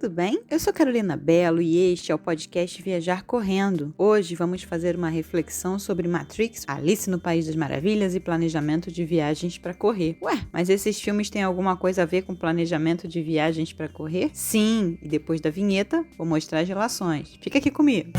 tudo bem? Eu sou Carolina Bello e este é o podcast Viajar Correndo. Hoje vamos fazer uma reflexão sobre Matrix, Alice no País das Maravilhas e planejamento de viagens para correr. Ué, mas esses filmes têm alguma coisa a ver com planejamento de viagens para correr? Sim, e depois da vinheta vou mostrar as relações. Fica aqui comigo.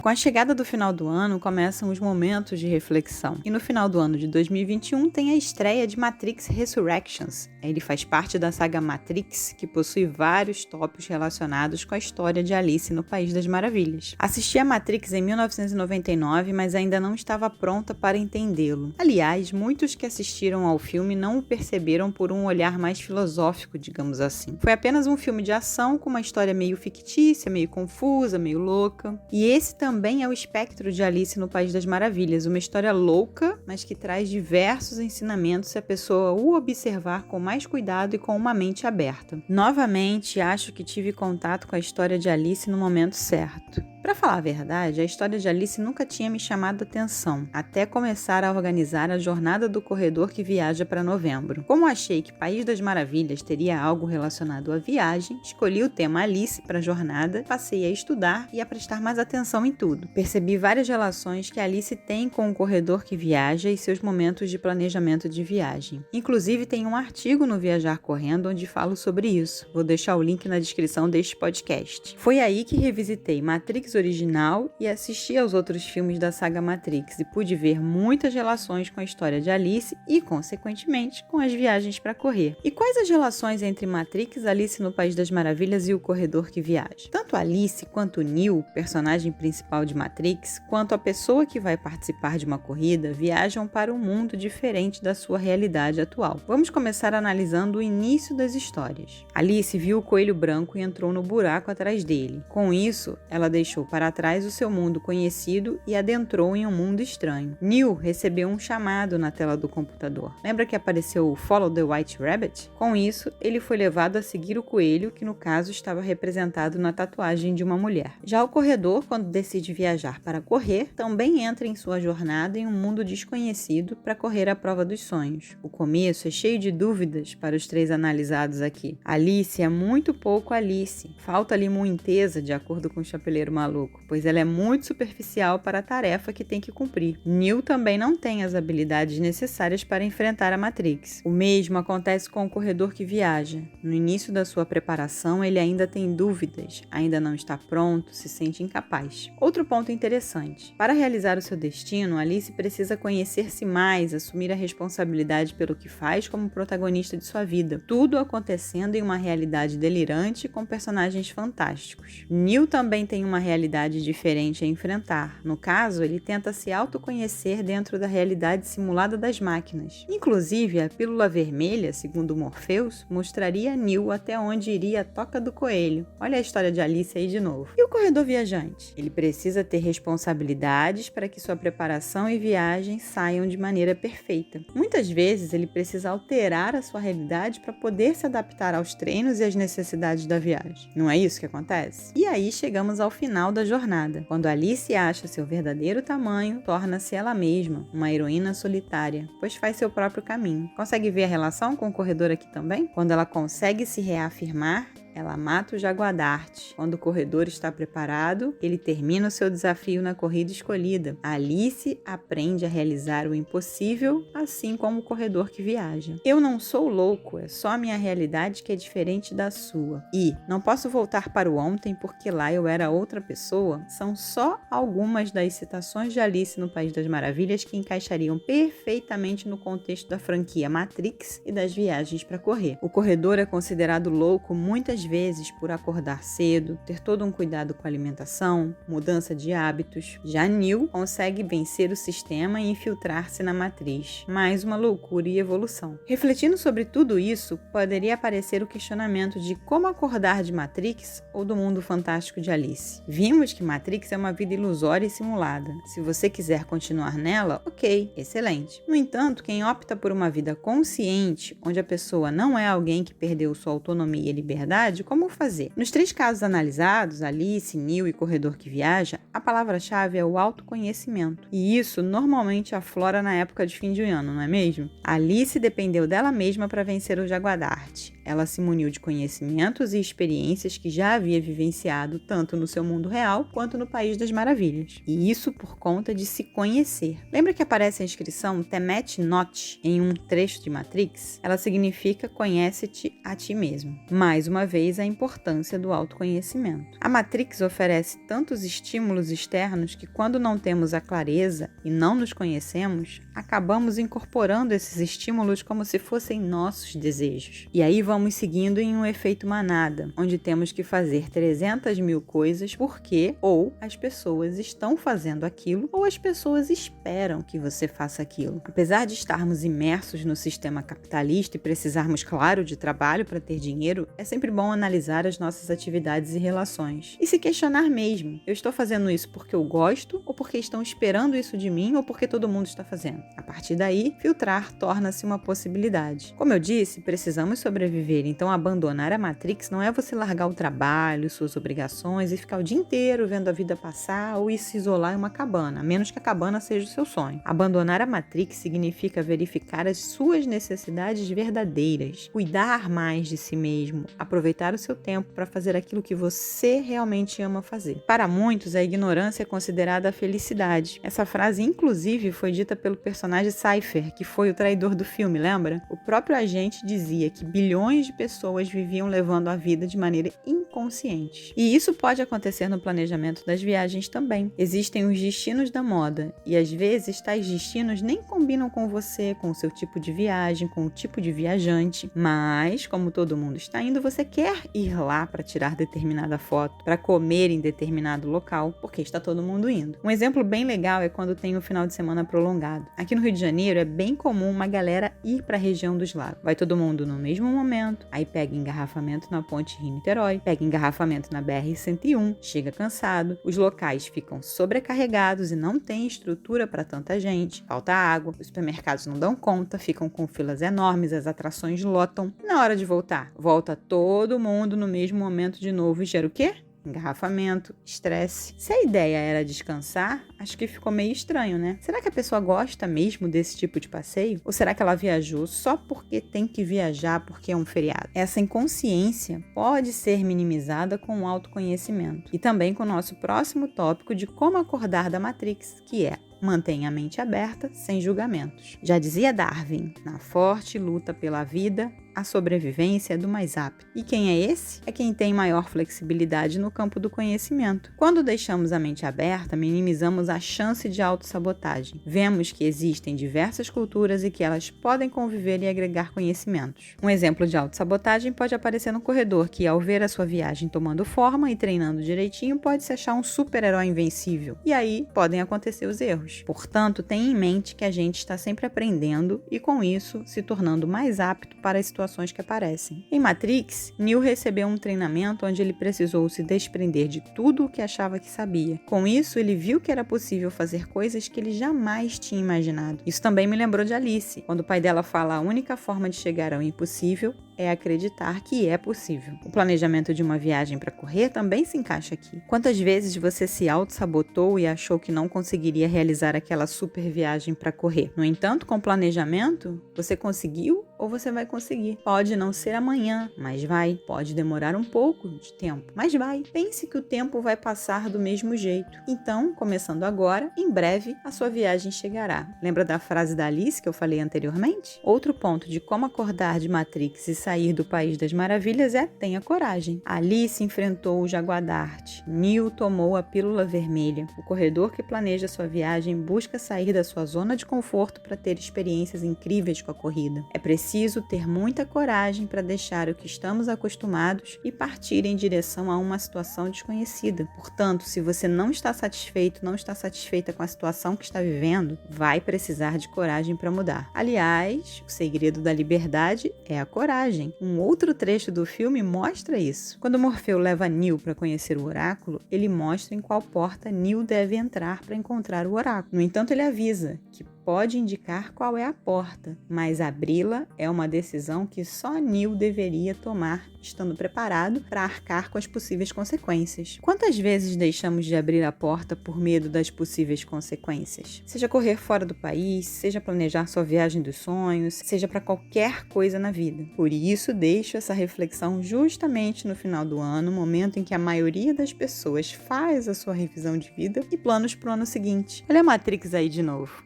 Com a chegada do final do ano, começam os momentos de reflexão. E no final do ano de 2021 tem a estreia de Matrix Resurrections. Ele faz parte da saga Matrix, que possui vários tópicos relacionados com a história de Alice no País das Maravilhas. Assisti a Matrix em 1999, mas ainda não estava pronta para entendê-lo. Aliás, muitos que assistiram ao filme não o perceberam por um olhar mais filosófico, digamos assim. Foi apenas um filme de ação com uma história meio fictícia, meio confusa, meio louca. E esse também é o espectro de Alice no País das Maravilhas, uma história louca, mas que traz diversos ensinamentos se a pessoa o observar com mais cuidado e com uma mente aberta. Novamente, acho que tive contato com a história de Alice no momento certo. Para falar a verdade, a história de Alice nunca tinha me chamado a atenção, até começar a organizar a jornada do corredor que viaja para novembro. Como achei que País das Maravilhas teria algo relacionado à viagem, escolhi o tema Alice para a jornada, passei a estudar e a prestar mais atenção em tudo. Percebi várias relações que Alice tem com o corredor que viaja e seus momentos de planejamento de viagem. Inclusive, tem um artigo no Viajar Correndo onde falo sobre isso. Vou deixar o link na descrição deste podcast. Foi aí que revisitei Matrix original e assisti aos outros filmes da saga Matrix e pude ver muitas relações com a história de Alice e, consequentemente, com as viagens para correr. E quais as relações entre Matrix, Alice no País das Maravilhas e o corredor que viaja? Tanto Alice quanto Neo, personagem principal de Matrix, quanto a pessoa que vai participar de uma corrida, viajam para um mundo diferente da sua realidade atual. Vamos começar analisando o início das histórias. Alice viu o coelho branco e entrou no buraco atrás dele. Com isso, ela deixou para trás o seu mundo conhecido e adentrou em um mundo estranho. Neo recebeu um chamado na tela do computador. Lembra que apareceu o Follow the White Rabbit? Com isso, ele foi levado a seguir o coelho, que no caso estava representado na tatuagem de uma mulher. Já o corredor, quando decide viajar para correr, também entra em sua jornada em um mundo desconhecido para correr a prova dos sonhos. O começo é cheio de dúvidas para os três analisados aqui. Alice é muito pouco Alice. Falta ali muiteza, de acordo com o Chapeleiro Maluco, pois ela é muito superficial para a tarefa que tem que cumprir. Neo também não tem as habilidades necessárias para enfrentar a Matrix. O mesmo acontece com o corredor que viaja. No início da sua preparação, ele ainda tem dúvidas, ainda não está pronto, se sente incapaz. Outro ponto interessante. Para realizar o seu destino, Alice precisa conhecer-se mais, assumir a responsabilidade pelo que faz como protagonista de sua vida. Tudo acontecendo em uma realidade delirante com personagens fantásticos. Neo também tem uma realidade diferente a enfrentar. No caso, ele tenta se autoconhecer dentro da realidade simulada das máquinas. Inclusive, a pílula vermelha, segundo Morpheus, mostraria a Neo até onde iria a toca do coelho. Olha a história de Alice aí de novo. E o corredor viajante? Ele precisa ter responsabilidades para que sua preparação e viagem saiam de maneira perfeita. Muitas vezes, ele precisa alterar a sua realidade para poder se adaptar aos treinos e às necessidades da viagem. Não é isso que acontece? E aí chegamos ao final da jornada. Quando Alice acha seu verdadeiro tamanho, torna-se ela mesma uma heroína solitária, pois faz seu próprio caminho. Consegue ver a relação com o corredor aqui também? Quando ela consegue se reafirmar, ela mata o Jaguardarte. Quando o corredor está preparado, ele termina o seu desafio na corrida escolhida. Alice aprende a realizar o impossível, assim como o corredor que viaja. Eu não sou louco, é só a minha realidade que é diferente da sua. E não posso voltar para o ontem porque lá eu era outra pessoa. São só algumas das citações de Alice no País das Maravilhas que encaixariam perfeitamente no contexto da franquia Matrix e das viagens para correr. O corredor é considerado louco muitas vezes por acordar cedo, ter todo um cuidado com a alimentação, mudança de hábitos. Já Neo consegue vencer o sistema e infiltrar-se na matriz. Mais uma loucura e evolução. Refletindo sobre tudo isso, poderia aparecer o questionamento de como acordar de Matrix ou do mundo fantástico de Alice. Vimos que Matrix é uma vida ilusória e simulada. Se você quiser continuar nela, ok, excelente. No entanto, quem opta por uma vida consciente, onde a pessoa não é alguém que perdeu sua autonomia e liberdade, dificuldade, como fazer? Nos 3 casos analisados, Alice, Neo e Corredor que Viaja, a palavra-chave é o autoconhecimento. E isso normalmente aflora na época de fim de ano, não é mesmo? A Alice dependeu dela mesma para vencer o Jaguardarte. Ela se muniu de conhecimentos e experiências que já havia vivenciado tanto no seu mundo real quanto no País das Maravilhas. E isso por conta de se conhecer. Lembra que aparece a inscrição Temet Not em um trecho de Matrix? Ela significa conhece-te a ti mesmo. Mais uma vez, a importância do autoconhecimento. A Matrix oferece tantos estímulos externos que quando não temos a clareza e não nos conhecemos, acabamos incorporando esses estímulos como se fossem nossos desejos. E aí vamos seguindo em um efeito manada, onde temos que fazer 300.000 coisas porque ou as pessoas estão fazendo aquilo ou as pessoas esperam que você faça aquilo. Apesar de estarmos imersos no sistema capitalista e precisarmos, claro, de trabalho para ter dinheiro, é sempre bom analisar as nossas atividades e relações. E se questionar mesmo, eu estou fazendo isso porque eu gosto ou porque estão esperando isso de mim ou porque todo mundo está fazendo? A partir daí, filtrar torna-se uma possibilidade. Como eu disse, precisamos sobreviver, então abandonar a Matrix não é você largar o trabalho, suas obrigações e ficar o dia inteiro vendo a vida passar ou ir se isolar em uma cabana, a menos que a cabana seja o seu sonho. Abandonar a Matrix significa verificar as suas necessidades verdadeiras, cuidar mais de si mesmo, aproveitar o seu tempo para fazer aquilo que você realmente ama fazer. Para muitos, a ignorância é considerada a felicidade. Essa frase, inclusive, foi dita pelo personagem Cypher, que foi o traidor do filme, lembra? O próprio agente dizia que bilhões de pessoas viviam levando a vida de maneira inconsciente. E isso pode acontecer no planejamento das viagens também. Existem os destinos da moda e às vezes tais destinos nem combinam com você, com o seu tipo de viagem, com o tipo de viajante, mas como todo mundo está indo, você quer ir lá para tirar determinada foto, para comer em determinado local, porque está todo mundo indo. Um exemplo bem legal é quando tem um final de semana prolongado. Aqui no Rio de Janeiro é bem comum uma galera ir para a região dos lagos. Vai todo mundo no mesmo momento, aí pega engarrafamento na ponte Rio-Niterói, pega engarrafamento na BR-101, chega cansado, os locais ficam sobrecarregados e não tem estrutura para tanta gente, falta água, os supermercados não dão conta, ficam com filas enormes, as atrações lotam. E na hora de voltar, volta todo mundo no mesmo momento de novo e gera o quê? Engarrafamento, estresse. Se a ideia era descansar, acho que ficou meio estranho, né? Será que a pessoa gosta mesmo desse tipo de passeio? Ou será que ela viajou só porque tem que viajar porque é um feriado? Essa inconsciência pode ser minimizada com o autoconhecimento. E também com o nosso próximo tópico de como acordar da Matrix, que é: mantenha a mente aberta, sem julgamentos. Já dizia Darwin, na forte luta pela vida, a sobrevivência é do mais apto. E quem é esse? É quem tem maior flexibilidade no campo do conhecimento. Quando deixamos a mente aberta, minimizamos a chance de autossabotagem. Vemos que existem diversas culturas e que elas podem conviver e agregar conhecimentos. Um exemplo de autossabotagem pode aparecer no corredor, que ao ver a sua viagem tomando forma e treinando direitinho, pode se achar um super-herói invencível. E aí podem acontecer os erros. Portanto, tenha em mente que a gente está sempre aprendendo e, com isso, se tornando mais apto para as situações que aparecem. Em Matrix, Neo recebeu um treinamento onde ele precisou se desprender de tudo o que achava que sabia. Com isso, ele viu que era possível fazer coisas que ele jamais tinha imaginado. Isso também me lembrou de Alice, quando o pai dela fala: a única forma de chegar ao impossível é acreditar que é possível. O planejamento de uma viagem para correr também se encaixa aqui. Quantas vezes você se auto-sabotou e achou que não conseguiria realizar aquela super viagem para correr? No entanto, com planejamento, você conseguiu ou você vai conseguir. Pode não ser amanhã, mas vai. Pode demorar um pouco de tempo, mas vai. Pense que o tempo vai passar do mesmo jeito. Então, começando agora, em breve a sua viagem chegará. Lembra da frase da Alice que eu falei anteriormente? Outro ponto de como acordar de Matrix e sair do País das Maravilhas é: tenha coragem. Alice enfrentou o Jaguardarte. Neo tomou a pílula vermelha. O corredor que planeja sua viagem busca sair da sua zona de conforto para ter experiências incríveis com a corrida. É preciso ter muita coragem para deixar o que estamos acostumados e partir em direção a uma situação desconhecida. Portanto, se você não está satisfeito, não está satisfeita com a situação que está vivendo, vai precisar de coragem para mudar. Aliás, o segredo da liberdade é a coragem. Um outro trecho do filme mostra isso. Quando Morfeu leva Neo para conhecer o oráculo, ele mostra em qual porta Neo deve entrar para encontrar o oráculo. No entanto, ele avisa que pode indicar qual é a porta, mas abri-la é uma decisão que só Neil deveria tomar, estando preparado para arcar com as possíveis consequências. Quantas vezes deixamos de abrir a porta por medo das possíveis consequências? Seja correr fora do país, seja planejar sua viagem dos sonhos, seja para qualquer coisa na vida. Por isso, deixo essa reflexão justamente no final do ano, momento em que a maioria das pessoas faz a sua revisão de vida e planos para o ano seguinte. Olha a Matrix aí de novo.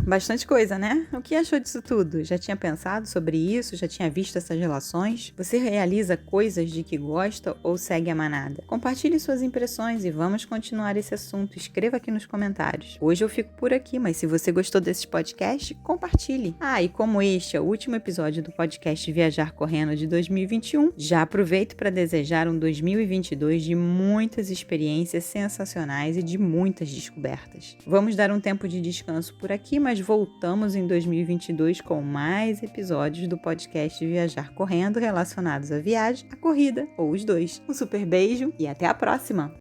Bastante coisa, né? O que achou disso tudo? Já tinha pensado sobre isso? Já tinha visto essas relações? Você realiza coisas de que gosta ou segue a manada? Compartilhe suas impressões e vamos continuar esse assunto. Escreva aqui nos comentários. Hoje eu fico por aqui, mas se você gostou desse podcast, compartilhe. E como este é o último episódio do podcast Viajar Correndo de 2021, já aproveito para desejar um 2022 de muitas experiências sensacionais e de muitas descobertas. Vamos dar um tempo de descanso por aqui, mas voltamos em 2022 com mais episódios do podcast Viajar Correndo relacionados à viagem, à corrida ou os dois. Um super beijo e até a próxima!